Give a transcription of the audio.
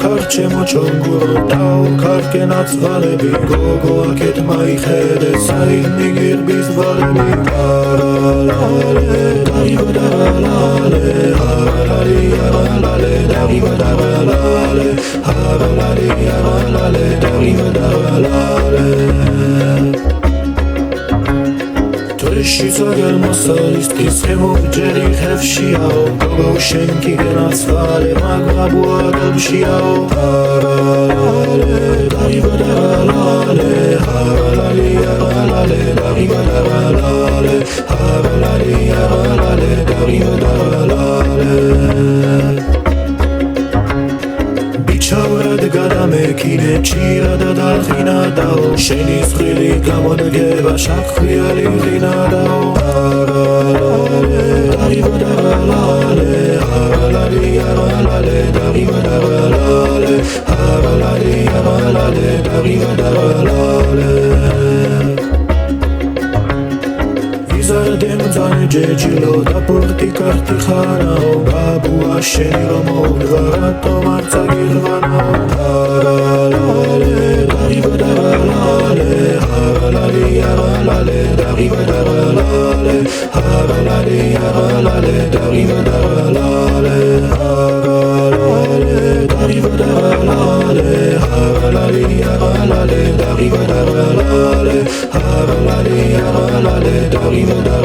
ქარჩემო ჩონგურო დაო ქარკენაც ვალები გოგო აქეთ მაიხედე საინი გირბის ვალები არალალე დაიბადალალე არალალი არალალე დაიბადალალე არალალი არალალე დაიბადალალე შიცაგერ მოსალისტის ხემობჯერი ხევშიაო გოგო შენკი გენაცვალე მაგვაბუა დომშიაო არალალე დაიბადალალე არალალი არალალე დაიბადალალე არალალი არალალე დაიბადალალე ჩავრად გადამეკინე ჭირა და დახინადაო შენი ზღილი გამონგება შაქრიალი ღინადაო არალალე დაიბადალალე არალალი არალალე დაიბადალალე არალალი არალალე დაიბადალალე დემძანე ჯეჯილო და პორტი კარტი ხანაო ბაბუა შენი რომ მოვდვა რატომ არ წაგირვანაო არალალე დაიბადალალე არალალი არალალე დაიბადალალე არალალი არალალე დაიბადალალე არალალე დაიბადალალე არალალი არალალე დაიბადალალე არალალი არალალე დაიბადალალე